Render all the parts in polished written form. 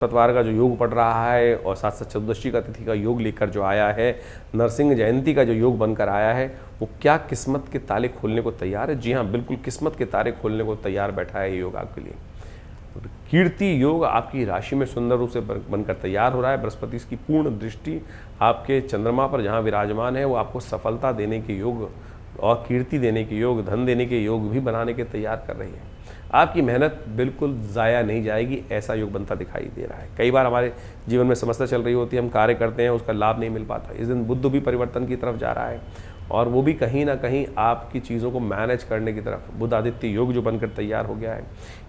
पतवार का जो योग पड़ रहा है और साथ साथ चतुर्दशी का तिथि का योग लेकर जो आया है, नरसिंह जयंती का जो योग बनकर आया है, वो क्या किस्मत के ताले खोलने को तैयार है। जी हाँ, बिल्कुल किस्मत के ताले खोलने को तैयार बैठा है ये योग आपके लिए। कीर्ति योग आपकी राशि में सुंदर रूप से बनकर तैयार हो रहा है। बृहस्पति की पूर्ण दृष्टि आपके चंद्रमा पर जहाँ विराजमान है, वो आपको सफलता देने के योग और कीर्ति देने के योग, धन देने के योग भी बनाने के तैयार कर रही है। आपकी मेहनत बिल्कुल ज़ाया नहीं जाएगी, ऐसा योग बनता दिखाई दे रहा है। कई बार हमारे जीवन में समस्या चल रही होती है, हम कार्य करते हैं, उसका लाभ नहीं मिल पाता। इस दिन बुध भी परिवर्तन की तरफ जा रहा है और वो भी कहीं ना कहीं आपकी चीज़ों को मैनेज करने की तरफ। बुध आदित्य योग जो बनकर तैयार हो गया है,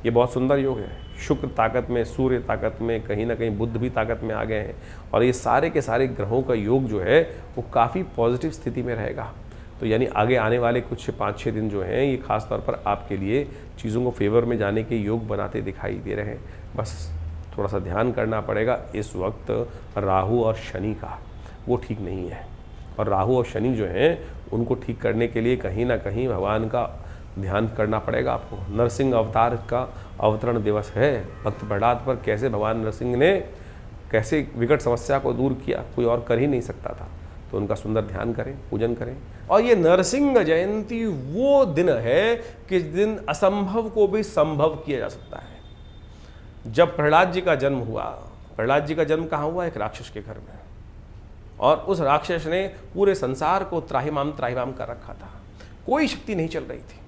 ये बहुत सुंदर योग है। शुक्र ताकत में, सूर्य ताकत में, कहीं ना कहीं बुध भी ताकत में आ गए हैं और ये सारे के सारे ग्रहों का योग जो है वो काफ़ी पॉजिटिव स्थिति में रहेगा। तो यानी आगे आने वाले कुछ 5-6 दिन जो हैं, ये खास तौर पर आपके लिए चीज़ों को फेवर में जाने के योग बनाते दिखाई दे रहे हैं। बस थोड़ा सा ध्यान करना पड़ेगा इस वक्त राहु और शनि का, वो ठीक नहीं है। और राहु और शनि जो हैं, उनको ठीक करने के लिए कहीं ना कहीं भगवान का ध्यान करना पड़ेगा आपको। नरसिंह अवतार का अवतरण दिवस है। भक्त प्रहलाद पर कैसे भगवान नरसिंह ने कैसे विकट समस्या को दूर किया, कोई और कर ही नहीं सकता था। तो उनका सुंदर ध्यान करें, पूजन करें। और ये नरसिंह जयंती वो दिन है कि जिस दिन असंभव को भी संभव किया जा सकता है। जब प्रहलाद जी का जन्म हुआ, प्रहलाद जी का जन्म कहाँ हुआ? एक राक्षस के घर में। और उस राक्षस ने पूरे संसार को त्राहिमाम त्राहिमाम कर रखा था, कोई शक्ति नहीं चल रही थी।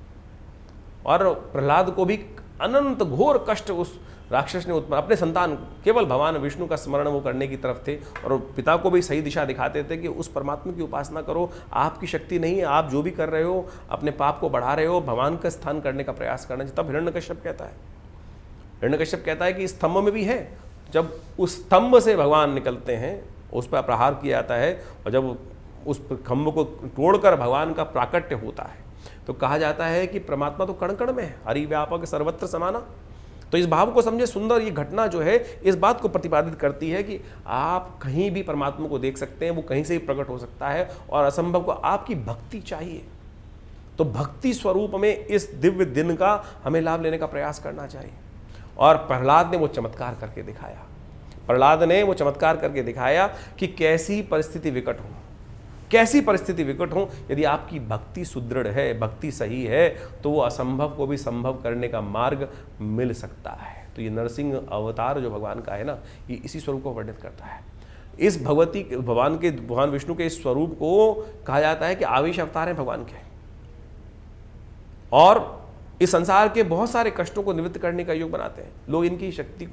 और प्रहलाद को भी अनंत घोर कष्ट उस राक्षस ने उत्पन्न, अपने संतान केवल भगवान विष्णु का स्मरण वो करने की तरफ थे और पिता को भी सही दिशा दिखाते थे कि उस परमात्मा की उपासना करो, आपकी शक्ति नहीं है, आप जो भी कर रहे हो अपने पाप को बढ़ा रहे हो, भगवान का स्थान करने का प्रयास करना चाहिए। तब हिरण्यकश्यप कहता है कि स्तंभ में भी है। जब उस स्तंभ से भगवान निकलते हैं, उस पर प्रहार किया जाता है और जब उस खंभ को तोड़कर भगवान का प्राकट्य होता है, तो कहा जाता है कि परमात्मा तो कण कण में है, हरि व्यापक सर्वत्र समाना। तो इस भाव को समझे। सुंदर ये घटना जो है इस बात को प्रतिपादित करती है कि आप कहीं भी परमात्मा को देख सकते हैं, वो कहीं से भी प्रकट हो सकता है और असंभव को आपकी भक्ति चाहिए। तो भक्ति स्वरूप में इस दिव्य दिन का हमें लाभ लेने का प्रयास करना चाहिए। और प्रहलाद ने वो चमत्कार करके दिखाया। प्रहलाद ने वो चमत्कार करके दिखाया कि कैसी परिस्थिति विकट हो, कैसी परिस्थिति विकट हो, यदि आपकी भक्ति सुदृढ़ है, भक्ति सही है, तो वो असंभव को भी संभव करने का मार्ग मिल सकता है। तो ये नरसिंह अवतार जो भगवान का है ना, ये इसी स्वरूप को वर्णित करता है। इस भगवान विष्णु के इस स्वरूप को कहा जाता है कि आवेश अवतार है भगवान के, और इस संसार के बहुत सारे कष्टों को निवृत्त करने का योग बनाते हैं। लोग इनकी शक्ति को,